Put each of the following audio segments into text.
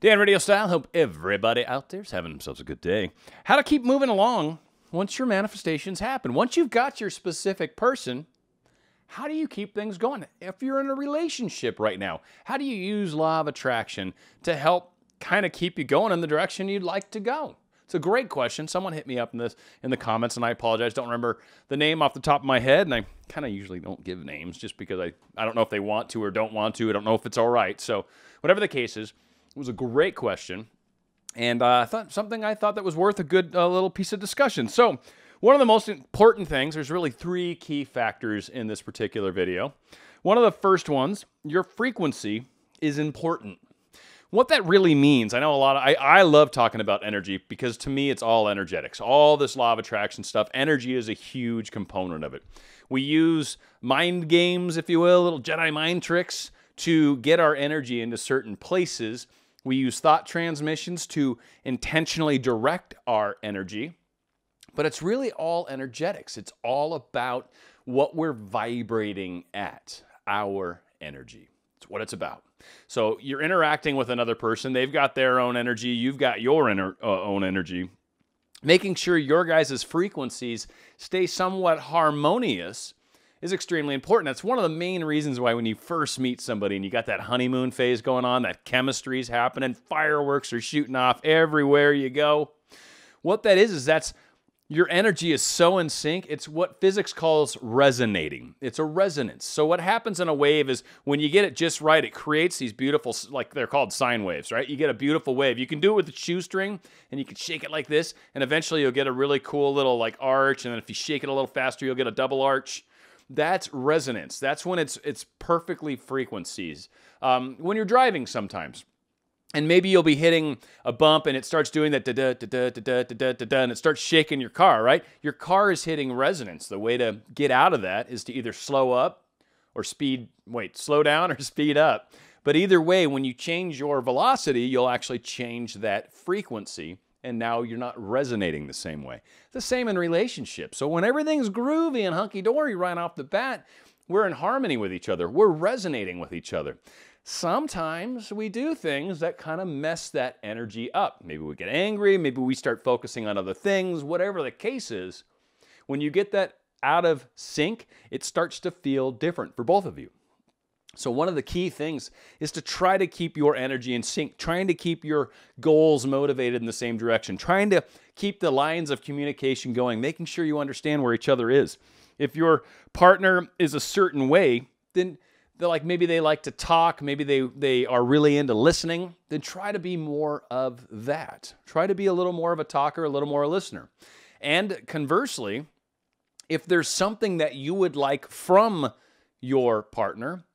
Dan RadioStyle, hope everybody out there's having themselves a good day. How to keep moving along once your manifestations happen. Once you've got your specific person, how do you keep things going? If you're in a relationship right now, how do you use law of attraction to help kind of keep you going in the direction you'd like to go? It's a great question. Someone hit me up in the comments, and I apologize. Don't remember the name off the top of my head, and I kind of usually don't give names just because I don't know if they want to or don't want to. I don't know if it's all right. So whatever the case is, it was a great question, and I thought that was worth a good little piece of discussion. So one of the most important things, there's really three key factors in this particular video. One of the first ones, your frequency is important. What that really means, I know I love talking about energy because to me it's all energetics. All this law of attraction stuff, energy is a huge component of it. We use mind games, if you will, little Jedi mind tricks to get our energy into certain places. We use thought transmissions to intentionally direct our energy. But it's really all energetics. It's all about what we're vibrating at, our energy. It's what it's about. So you're interacting with another person. They've got their own energy. You've got your own energy. Making sure your guys' frequencies stay somewhat harmonious is extremely important. That's one of the main reasons why when you first meet somebody and you got that honeymoon phase going on, that chemistry's happening, fireworks are shooting off everywhere you go. What that is that's your energy is so in sync. It's what physics calls resonating. It's a resonance. So what happens in a wave is when you get it just right, it creates these beautiful, like they're called sine waves, right? You get a beautiful wave. You can do it with a shoestring and you can shake it like this and eventually you'll get a really cool little like arch. And then if you shake it a little faster, you'll get a double arch. That's resonance. That's when it's perfectly frequencies. When you're driving sometimes, and maybe you'll be hitting a bump and it starts doing that da-da, da-da, da-da, da-da, da-da, and it starts shaking your car, right? Your car is hitting resonance. The way to get out of that is to either slow down or speed up. But either way, when you change your velocity, you'll actually change that frequency, and now you're not resonating the same way. The same in relationships. So when everything's groovy and hunky-dory right off the bat, we're in harmony with each other. We're resonating with each other. Sometimes we do things that kind of mess that energy up. Maybe we get angry, maybe we start focusing on other things, whatever the case is. When you get that out of sync, it starts to feel different for both of you. So one of the key things is to try to keep your energy in sync, trying to keep your goals motivated in the same direction, trying to keep the lines of communication going, making sure you understand where each other is. If your partner is a certain way, then maybe they like to talk, maybe they are really into listening, then try to be more of that. Try to be a little more of a talker, a little more a listener. And conversely, if there's something that you would like from your partner,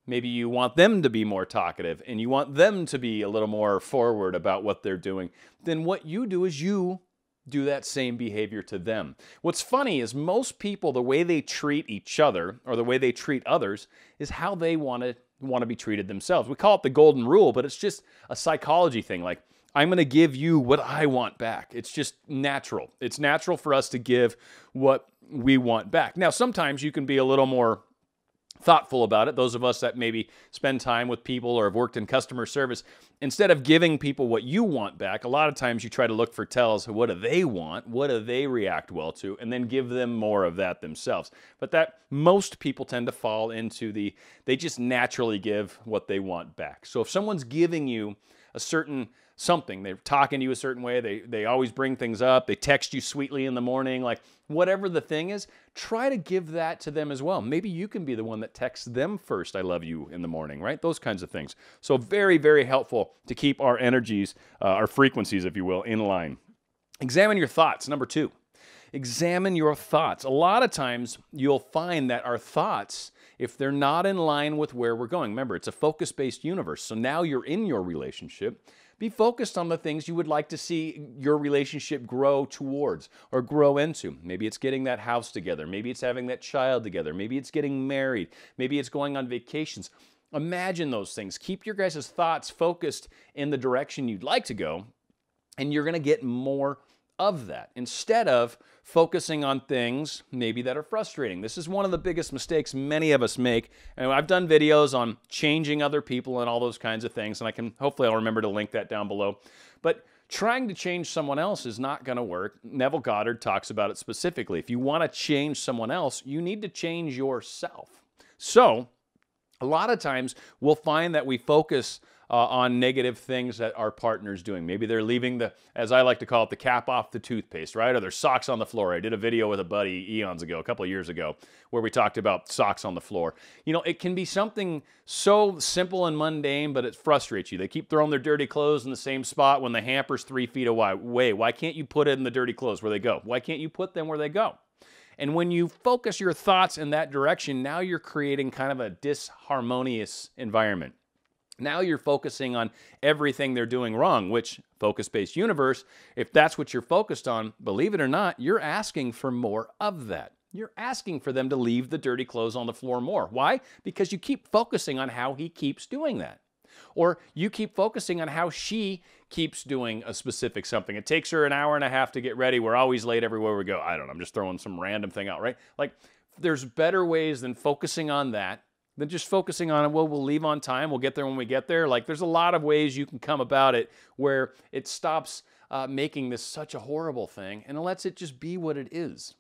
maybe you want them to be more talkative and you want them to be a little more forward about what they're doing, then what you do is you do that same behavior to them. What's funny is most people, the way they treat each other or the way they treat others is how they want to be treated themselves. We call it the golden rule, but it's just a psychology thing. Like, I'm going to give you what I want back. It's just natural. It's natural for us to give what we want back. Now, sometimes you can be a little more thoughtful about it. Those of us that maybe spend time with people or have worked in customer service, instead of giving people what you want back, a lot of times you try to look for tells. What do they want? What do they react well to? And then give them more of that themselves. But that most people tend to fall into they just naturally give what they want back. So if someone's giving you a certain something, they're talking to you a certain way, they always bring things up, they text you sweetly in the morning, like whatever the thing is, try to give that to them as well. Maybe you can be the one that texts them first, I love you in the morning, right? Those kinds of things. So very, very helpful to keep our energies, our frequencies, if you will, in line. Examine your thoughts, number 2. Examine your thoughts. A lot of times you'll find that our thoughts, if they're not in line with where we're going, remember, it's a focus-based universe. So now you're in your relationship. Be focused on the things you would like to see your relationship grow towards or grow into. Maybe it's getting that house together. Maybe it's having that child together. Maybe it's getting married. Maybe it's going on vacations. Imagine those things. Keep your guys' thoughts focused in the direction you'd like to go, and you're going to get more of that instead of focusing on things maybe that are frustrating. This is one of the biggest mistakes many of us make. And I've done videos on changing other people and all those kinds of things, and hopefully I'll remember to link that down below. But trying to change someone else is not going to work. Neville Goddard talks about it specifically. If you want to change someone else, you need to change yourself. So a lot of times we'll find that we focus on negative things that our partner's doing. Maybe they're leaving the, as I like to call it, the cap off the toothpaste, right? Or their socks on the floor. I did a video with a buddy eons ago, a couple of years ago, where we talked about socks on the floor. You know, it can be something so simple and mundane, but it frustrates you. They keep throwing their dirty clothes in the same spot when the hamper's 3 feet away. Why can't you put it in the dirty clothes where they go? Why can't you put them where they go? And when you focus your thoughts in that direction, now you're creating kind of a disharmonious environment. Now you're focusing on everything they're doing wrong, which focus-based universe, if that's what you're focused on, believe it or not, you're asking for more of that. You're asking for them to leave the dirty clothes on the floor more. Why? Because you keep focusing on how he keeps doing that. Or you keep focusing on how she keeps doing a specific something. It takes her an hour and a half to get ready. We're always late everywhere we go. I don't know, I'm just throwing some random thing out, right? Like, there's better ways than focusing on that, than just focusing on, well, we'll leave on time, we'll get there when we get there. Like, there's a lot of ways you can come about it where it stops making this such a horrible thing and it lets it just be what it is.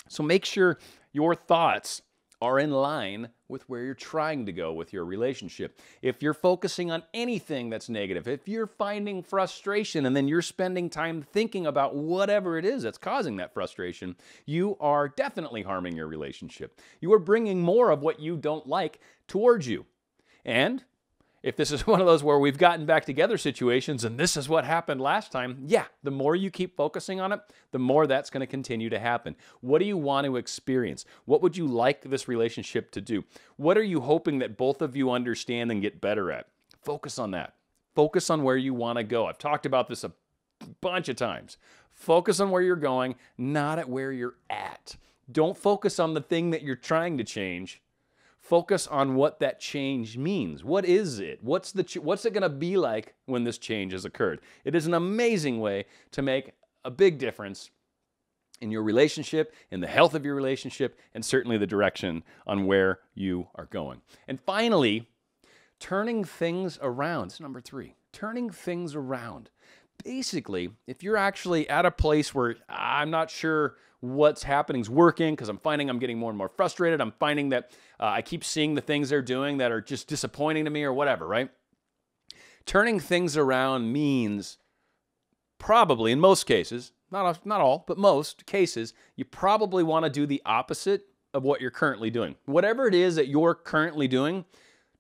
So make sure your thoughts are in line with where you're trying to go with your relationship. If you're focusing on anything that's negative, if you're finding frustration and then you're spending time thinking about whatever it is that's causing that frustration, you are definitely harming your relationship. You are bringing more of what you don't like towards you. And if this is one of those where we've gotten back together situations and this is what happened last time, yeah, the more you keep focusing on it, the more that's going to continue to happen. What do you want to experience? What would you like this relationship to do? What are you hoping that both of you understand and get better at? Focus on that. Focus on where you want to go. I've talked about this a bunch of times. Focus on where you're going, not at where you're at. Don't focus on the thing that you're trying to change. Focus on what that change means. What is it? What's it going to be like when this change has occurred? It is an amazing way to make a big difference in your relationship, in the health of your relationship, and certainly the direction on where you are going. And finally, turning things around. It's number 3. Turning things around. Basically, if you're actually at a place where I'm not sure what's happening is working because I'm finding I'm getting more and more frustrated. I'm finding that I keep seeing the things they're doing that are just disappointing to me or whatever, right? Turning things around means probably, in most cases, not all, but most cases, you probably want to do the opposite of what you're currently doing. Whatever it is that you're currently doing,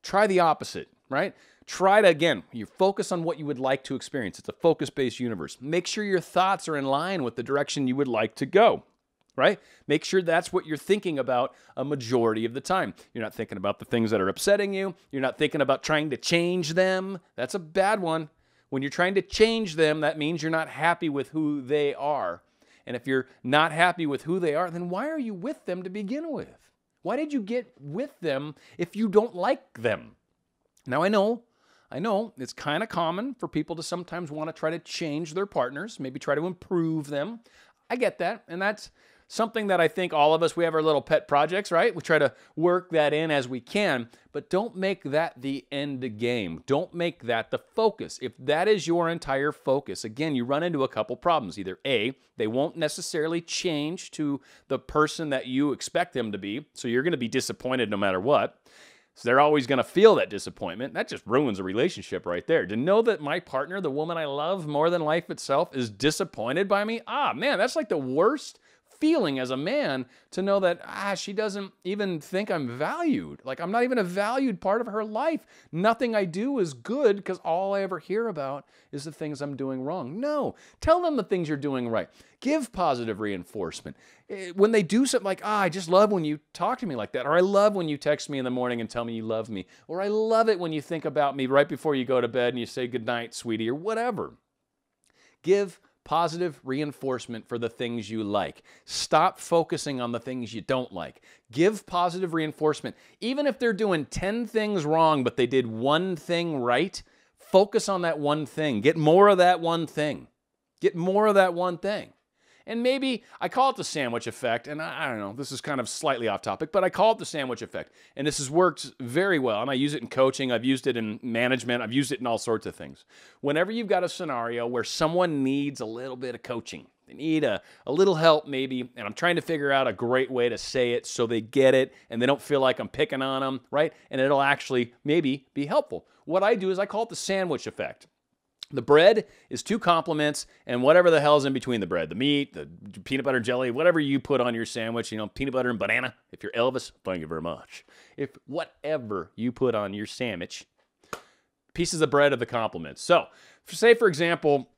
try the opposite, right? Try to, again, you focus on what you would like to experience. It's a focus-based universe. Make sure your thoughts are in line with the direction you would like to go, right? Make sure that's what you're thinking about a majority of the time. You're not thinking about the things that are upsetting you. You're not thinking about trying to change them. That's a bad one. When you're trying to change them, that means you're not happy with who they are. And if you're not happy with who they are, then why are you with them to begin with? Why did you get with them if you don't like them? Now, I know it's kind of common for people to sometimes want to try to change their partners, maybe try to improve them. I get that, and that's something that I think all of us, we have our little pet projects, right? We try to work that in as we can, but don't make that the end game. Don't make that the focus. If that is your entire focus, again, you run into a couple problems. Either A, they won't necessarily change to the person that you expect them to be, so you're going to be disappointed no matter what. So they're always going to feel that disappointment. That just ruins a relationship right there. To know that my partner, the woman I love more than life itself, is disappointed by me, man, that's like the worst feeling as a man, to know that she doesn't even think I'm valued. Like, I'm not even a valued part of her life. Nothing I do is good because all I ever hear about is the things I'm doing wrong. No, tell them the things you're doing right. Give positive reinforcement. When they do something like, I just love when you talk to me like that, or I love when you text me in the morning and tell me you love me, or I love it when you think about me right before you go to bed and you say goodnight, sweetie, or whatever. Give positive reinforcement for the things you like. Stop focusing on the things you don't like. Give positive reinforcement. Even if they're doing 10 things wrong, but they did one thing right, focus on that one thing. Get more of that one thing. Get more of that one thing. And maybe I call it the sandwich effect, and I don't know, this is kind of slightly off topic, but I call it the sandwich effect. And this has worked very well, and I use it in coaching, I've used it in management, I've used it in all sorts of things. Whenever you've got a scenario where someone needs a little bit of coaching, they need a little help maybe, and I'm trying to figure out a great way to say it so they get it, and they don't feel like I'm picking on them, right? And it'll actually maybe be helpful. What I do is I call it the sandwich effect. The bread is 2 complements and whatever the hell's in between the bread. The meat, the peanut butter jelly, whatever you put on your sandwich, you know, peanut butter and banana. If you're Elvis, thank you very much. If whatever you put on your sandwich, pieces of bread are the complements. So, say for example,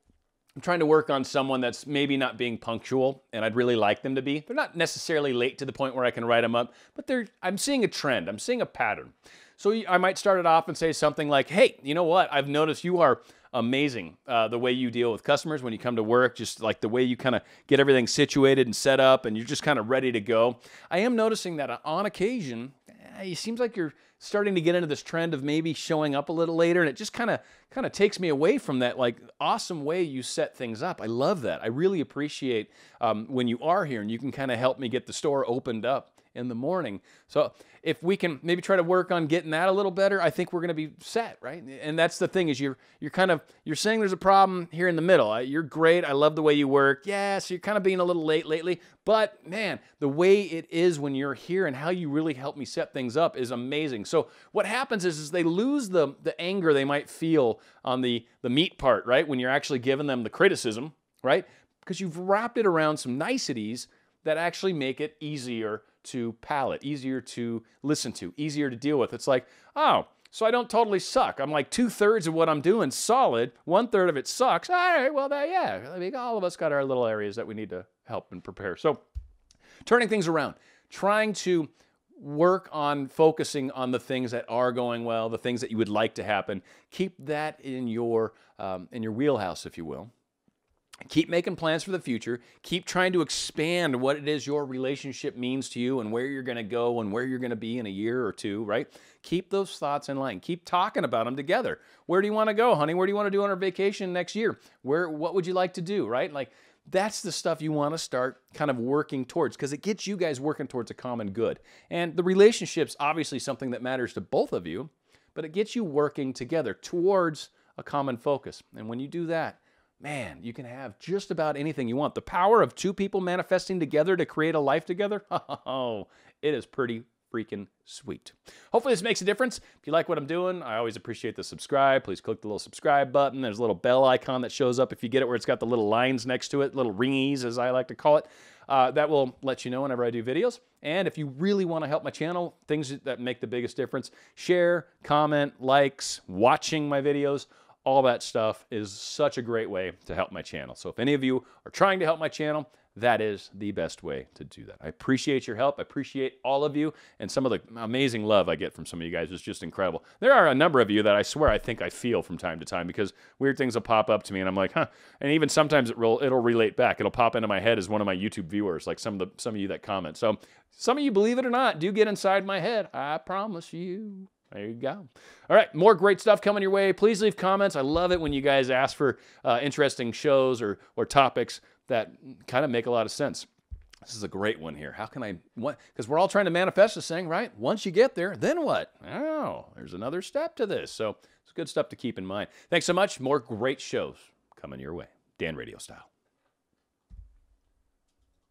I'm trying to work on someone that's maybe not being punctual, and I'd really like them to be. They're not necessarily late to the point where I can write them up, but I'm seeing a trend. I'm seeing a pattern. So I might start it off and say something like, hey, you know what? I've noticed you are amazing the way you deal with customers when you come to work, just like the way you kind of get everything situated and set up and you're just kind of ready to go. I am noticing that on occasion, it seems like you're starting to get into this trend of maybe showing up a little later, and it just kind of takes me away from that like awesome way you set things up. I love that. I really appreciate when you are here and you can kind of help me get the store opened up in the morning. So if we can maybe try to work on getting that a little better, I think we're going to be set, right? And that's the thing is you're saying there's a problem here in the middle. You're great. I love the way you work. Yeah, so you're kind of being a little late lately, but man, the way it is when you're here and how you really help me set things up is amazing. So what happens is they lose the anger they might feel on the meat part, right? When you're actually giving them the criticism, right? Because you've wrapped it around some niceties that actually make it easier to palate, easier to listen to, easier to deal with. It's like, oh, so I don't totally suck. I'm like 2/3 of what I'm doing solid, 1/3 of it sucks. All right, well, yeah, I mean, all of us got our little areas that we need to help and prepare. So turning things around, trying to work on focusing on the things that are going well, the things that you would like to happen. Keep that in your wheelhouse, if you will. Keep making plans for the future. Keep trying to expand what it is your relationship means to you and where you're going to go and where you're going to be in a year or two, right? Keep those thoughts in line. Keep talking about them together. Where do you want to go, honey? Where do you want to do on our vacation next year? What would you like to do, right? Like, that's the stuff you want to start kind of working towards because it gets you guys working towards a common good. And the relationship's obviously something that matters to both of you, but it gets you working together towards a common focus. And when you do that, man, you can have just about anything you want. The power of 2 people manifesting together to create a life together, oh, it is pretty freaking sweet. Hopefully this makes a difference. If you like what I'm doing, I always appreciate the subscribe. Please click the little subscribe button. There's a little bell icon that shows up if you get it where it's got the little lines next to it, little ringies as I like to call it. That will let you know whenever I do videos. And if you really want to help my channel, things that make the biggest difference, share, comment, likes, watching my videos, all that stuff is such a great way to help my channel. So if any of you are trying to help my channel, that is the best way to do that. I appreciate your help. I appreciate all of you. And some of the amazing love I get from some of you guys is just incredible. There are a number of you that I swear I think I feel from time to time because weird things will pop up to me and I'm like, huh. And even sometimes it'll relate back. It'll pop into my head as one of my YouTube viewers, like some of you that comment. So some of you, believe it or not, do get inside my head. I promise you. There you go. All right, more great stuff coming your way. Please leave comments. I love it when you guys ask for interesting shows or topics that kind of make a lot of sense. This is a great one here. How can I, because we're all trying to manifest this thing, right? Once you get there, then what? Oh, there's another step to this. So it's good stuff to keep in mind. Thanks so much. More great shows coming your way. Dan Radio Style.